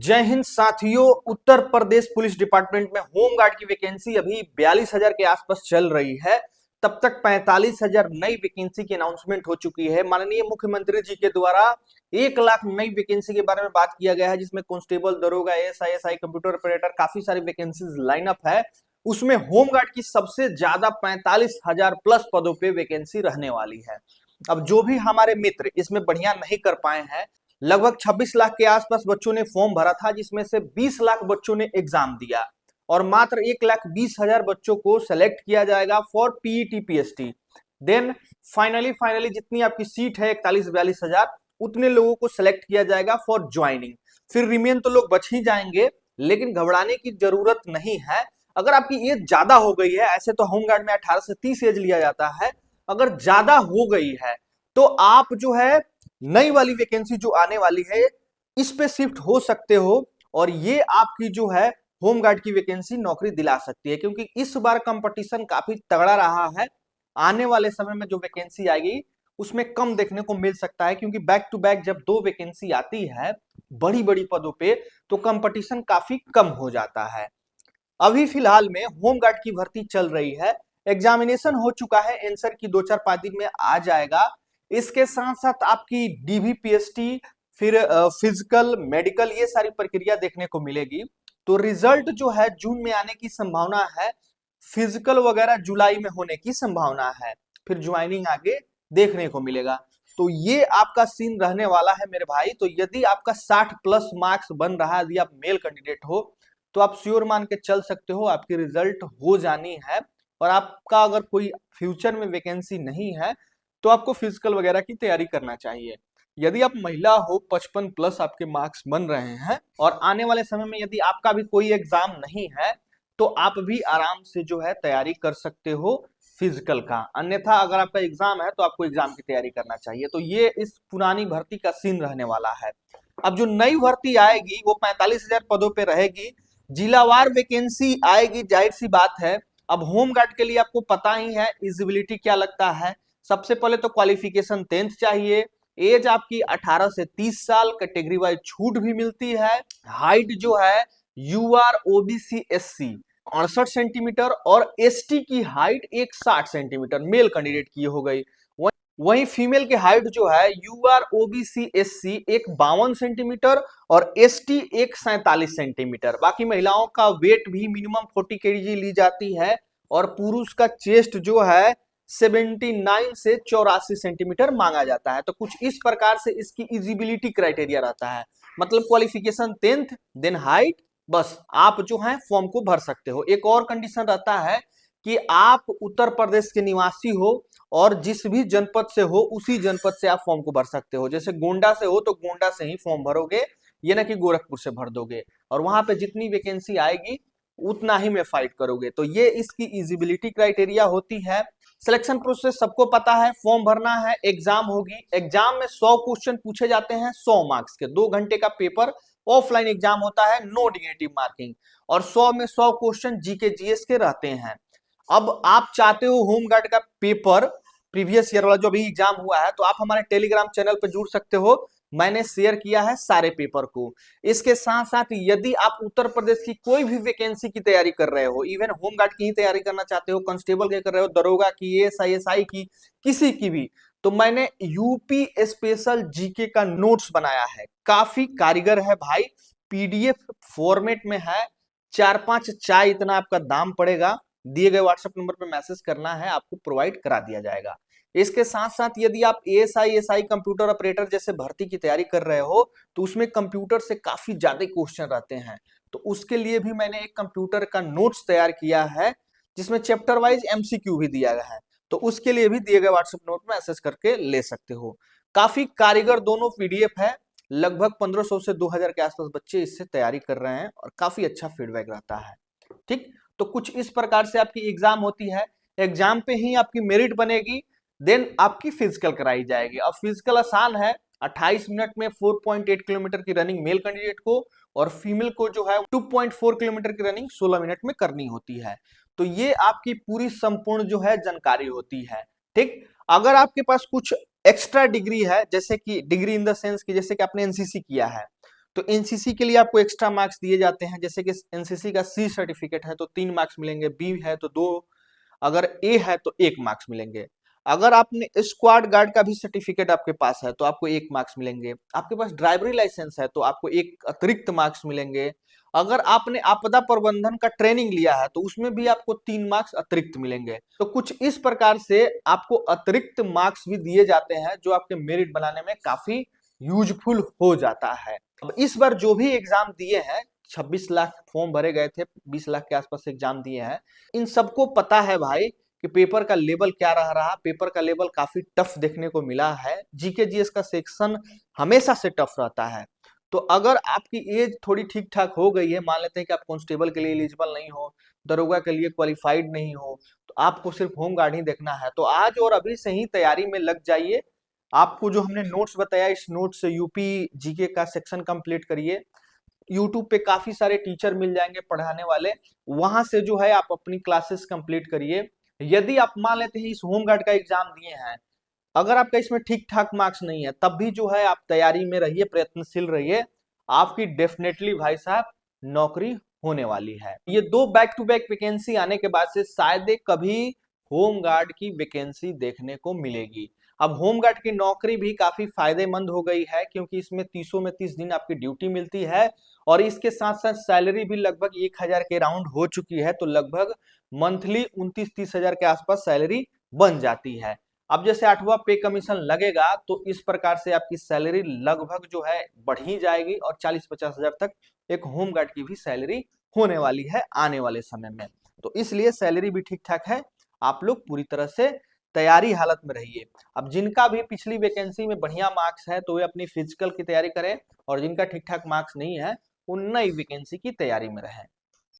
जय हिंद साथियों। Uttar Pradesh police department में होमगार्ड की वैकेंसी अभी 42,000 के आसपास चल रही है। तब तक 45,000 नई वैकेंसी की अनाउंसमेंट हो चुकी है। माननीय मुख्यमंत्री जी के द्वारा 1 लाख नई वैकेंसी के बारे में बात किया गया है, जिसमें कांस्टेबल, दरोगा, एएसआई, कंप्यूटर ऑपरेटर, काफी सारी वैकेंसीज लाइनअप है। उसमें होमगार्ड की सबसे ज्यादा 45,000 प्लस पदों पे वैकेंसी रहने वाली है। अब जो भी हमारे मित्र इसमें बढ़िया नहीं कर पाए हैं, लगभग 26 लाख के आसपास बच्चों ने फॉर्म भरा था, जिसमें से 20 लाख बच्चों ने एग्जाम दिया और मात्र 1,20,000 बच्चों को सेलेक्ट किया जाएगा for PET PST. Then finally जितनी आपकी सीट है 41-42,000, उतने लोगों को सेलेक्ट किया जाएगा फॉर ज्वाइनिंग। फिर रिमेन तो लोग बच ही जाएंगे, लेकिन घबराने की जरूरत नहीं है। अगर आपकी एज ज्यादा हो गई है, ऐसे तो होमगार्ड में 18 से 30 एज लिया जाता है, अगर ज्यादा हो गई है तो आप जो है नई वाली वैकेंसी जो आने वाली है इस पे शिफ्ट हो सकते हो और ये आपकी जो है होमगार्ड की वैकेंसी नौकरी दिला सकती है, क्योंकि इस बार कंपटीशन काफी तगड़ा रहा है। आने वाले समय में जो वैकेंसी आएगी उसमें कम देखने को मिल सकता है, क्योंकि बैक टू बैक जब 2 वैकेंसी आती है बड़ी बड़ी पदों पे तो कंपटीशन काफी कम हो जाता है। अभी फिलहाल में होमगार्ड की भर्ती चल रही है। एग्जामिनेशन हो चुका है, आंसर की 2-4-5 दिन में आ जाएगा। इसके साथ साथ आपकी डीवीपीएसटी, फिर फिजिकल, मेडिकल, ये सारी प्रक्रिया देखने को मिलेगी। तो रिजल्ट जो है जून में आने की संभावना है, फिजिकल वगैरह जुलाई में होने की संभावना है, फिर ज्वाइनिंग आगे देखने को मिलेगा। तो ये आपका सीन रहने वाला है मेरे भाई। तो यदि आपका 60 प्लस मार्क्स बन रहा है, यदि आप मेल कैंडिडेट हो, तो आप श्योर मान के चल सकते हो आपकी रिजल्ट हो जानी है। और आपका अगर कोई फ्यूचर में वैकेंसी नहीं है तो आपको फिजिकल वगैरह की तैयारी करना चाहिए। यदि आप महिला हो, 55 प्लस आपके मार्क्स बन रहे हैं और आने वाले समय में यदि आपका भी कोई एग्जाम नहीं है तो आप भी आराम से जो है तैयारी कर सकते हो फिजिकल का। अन्यथा अगर आपका एग्जाम है तो आपको एग्जाम की तैयारी करना चाहिए। तो ये इस पुरानी भर्ती का सीन रहने वाला है। अब जो नई भर्ती आएगी वो 45,000 पदों पे रहेगी। जिलावार वैकेंसी आएगी, जाहिर सी बात है। अब होमगार्ड के लिए आपको पता ही है एलिजिबिलिटी क्या लगता है। सबसे पहले तो क्वालिफिकेशन 10th चाहिए, एज आपकी 18 से 30 साल, कैटेगरी वाइज छूट भी मिलती है। हाइट जो है यूआर ओबीसी एससी 68 सेंटीमीटर और एसटी की हाइट 160 सेंटीमीटर मेल कैंडिडेट की हो गई। वहीं फीमेल की हाइट जो है यूआर ओबीसी एससी 152 सेंटीमीटर और एसटी 147 सेंटीमीटर। बाकी महिलाओं का वेट भी मिनिमम 40 केजी ली जाती है और पुरुष का चेस्ट जो है 79 से 84 सेंटीमीटर मांगा जाता है। तो कुछ इस प्रकार से इसकी इजिबिलिटी क्राइटेरिया रहता है। मतलब क्वालिफिकेशन 10th, देन हाइट, बस आप जो है फॉर्म को भर सकते हो। एक और कंडीशन रहता है कि आप उत्तर प्रदेश के निवासी हो और जिस भी जनपद से हो उसी जनपद से आप फॉर्म को भर सकते हो। जैसे गोंडा से हो तो गोंडा से ही फॉर्म भरोगे, ये ना कि गोरखपुर से भर दोगे। और वहां पे जितनी वैकेंसी आएगी उतना ही में फाइट करोगे। तो ये इसकी इजिबिलिटी क्राइटेरिया होती है। सिलेक्शन प्रोसेस सबको पता है, फॉर्म भरना है, एग्जाम होगी। एग्जाम में 100 क्वेश्चन पूछे जाते हैं, 100 मार्क्स के, 2 घंटे का पेपर ऑफलाइन एग्जाम होता है, नो नेगेटिव मार्किंग। और 100 में 100 क्वेश्चन जीके जीएस के रहते हैं। अब आप चाहते हो होमगार्ड का पेपर प्रीवियस ईयर वाला जो अभी एग्जाम हुआ है, तो आप हमारे टेलीग्राम चैनल पर जुड़ सकते हो। मैंने शेयर किया है सारे पेपर को। इसके साथ साथ यदि आप उत्तर प्रदेश की कोई भी वैकेंसी की तैयारी कर रहे हो, इवन होमगार्ड की ही तैयारी करना चाहते हो, कांस्टेबल की कर रहे हो, दरोगा की, एएसआई की, किसी की भी, तो मैंने यूपी स्पेशल जीके का नोट्स बनाया है। काफी कारीगर है भाई, पीडीएफ फॉर्मेट में है। 4-5 चाय इतना आपका दाम पड़ेगा। दिए गए व्हाट्सएप नंबर पर मैसेज करना है, आपको प्रोवाइड करा दिया जाएगा। इसके साथ साथ यदि आप एएसआई कंप्यूटर ऑपरेटर जैसे भर्ती की तैयारी कर रहे हो तो उसमें कंप्यूटर से काफी ज्यादा क्वेश्चन रहते हैं। तो उसके लिए भी मैंने एक कंप्यूटर का नोट्स तैयार किया है, जिसमें चैप्टर वाइज एमसीक्यू भी दिया गया है। तो उसके लिए भी दिए गए व्हाट्सएप नंबर पर मैसेज करके ले सकते हो। काफी कारीगर दोनों पीडीएफ है। लगभग 1500 से 2000 के आसपास बच्चे इससे तैयारी कर रहे हैं और काफी अच्छा फीडबैक रहता है। ठीक, तो कुछ इस प्रकार से आपकी एग्जाम होती है। एग्जाम पे ही आपकी मेरिट बनेगी, देन आपकी फिजिकल कराई जाएगी। अब फिजिकल आसान है, 28 मिनट में 4.8 किलोमीटर की रनिंग मेल कैंडिडेट को और फीमेल को जो है 2.4 किलोमीटर की रनिंग 16 मिनट में करनी होती है। तो ये आपकी पूरी संपूर्ण जो है जानकारी होती है। ठीक, अगर आपके पास कुछ एक्स्ट्रा डिग्री है, जैसे कि डिग्री इन द सेंस कि जैसे कि आपने एनसीसी किया है, तो एनसीसी के लिए आपको एक्स्ट्रा मार्क्स दिए जाते हैं, जैसे कि एनसीसी का सी सर्टिफिकेट है तो 3 मार्क्स मिलेंगे, बी है तो 2, अगर ए है तो 1 मार्क्स मिलेंगे। अगर आपने स्क्वाड गार्ड का भी सर्टिफिकेट आपके पास है तो आपको 1 मार्क्स मिलेंगे। आपके पास ड्राइवरी लाइसेंस है तो आपको 1 अतिरिक्त मार्क्स मिलेंगे। अगर आपने आपदा प्रबंधन का ट्रेनिंग लिया है तो उसमें भी आपको 3 मार्क्स अतिरिक्त मिलेंगे। तो कुछ इस प्रकार से आपको अतिरिक्त मार्क्स भी दिए जाते हैं जो आपके मेरिट बनाने में काफी यूजफुल हो जाता है। अब इस बार जो भी एग्जाम दिए हैं, 26 लाख फॉर्म भरे गए थे, 20 लाख के आसपास एग्जाम दिए हैं, इन सबको पता है भाई कि पेपर का लेवल क्या रहा। पेपर का लेवल काफी टफ देखने को मिला है। जीके जीएस का सेक्शन हमेशा से टफ रहता है। तो अगर आपकी एज थोड़ी ठीक ठाक हो गई है, मान लेते हैं कि आप कांस्टेबल के लिए एलिजिबल नहीं हो, दरोगा के लिए क्वालिफाइड नहीं हो, तो आपको सिर्फ होम गार्ड ही देखना है, तो आज और अभी से ही तैयारी में लग जाइए। आपको जो हमने नोट्स बताया, इस नोट से यूपी जीके का सेक्शन कंप्लीट करिए। यूट्यूब पे काफी सारे टीचर मिल जाएंगे पढ़ाने वाले, वहां से जो है आप अपनी क्लासेस कंप्लीट करिए। यदि आप मान लेते हैं इस होम गार्ड का एग्जाम दिए हैं, अगर आपका इसमें ठीक ठाक मार्क्स नहीं है, तब भी जो है आप तैयारी में रहिए, प्रयत्नशील रहिए, आपकी डेफिनेटली भाई साहब नौकरी होने वाली है। ये 2 बैक टू बैक वैकेंसी आने के बाद से शायद कभी होम गार्ड की वैकेंसी देखने को मिलेगी। अब होम गार्ड की नौकरी भी काफी फायदेमंद हो गई है, क्योंकि इसमें 30 में 30 दिन आपकी ड्यूटी मिलती है और इसके साथ साथ सैलरी भी लगभग 1000 के राउंड हो चुकी है, तो लगभग मंथली 29-30 हजार के आसपास सैलरी बन जाती है। अब जैसे 8वां पे कमीशन लगेगा तो इस प्रकार से आपकी सैलरी लगभग जो है बढ़ ही जाएगी और 40-50 हजार तक एक होम गार्ड की भी सैलरी होने वाली है आने वाले समय में। तो इसलिए सैलरी भी ठीक ठाक है, आप लोग पूरी तरह से तैयारी हालत में रहिए। अब जिनका भी पिछली वैकेंसी में बढ़िया मार्क्स है तो वे अपनी फिजिकल की तैयारी करें, और जिनका ठीक ठाक मार्क्स नहीं है वो नई वैकेंसी की तैयारी में रहें।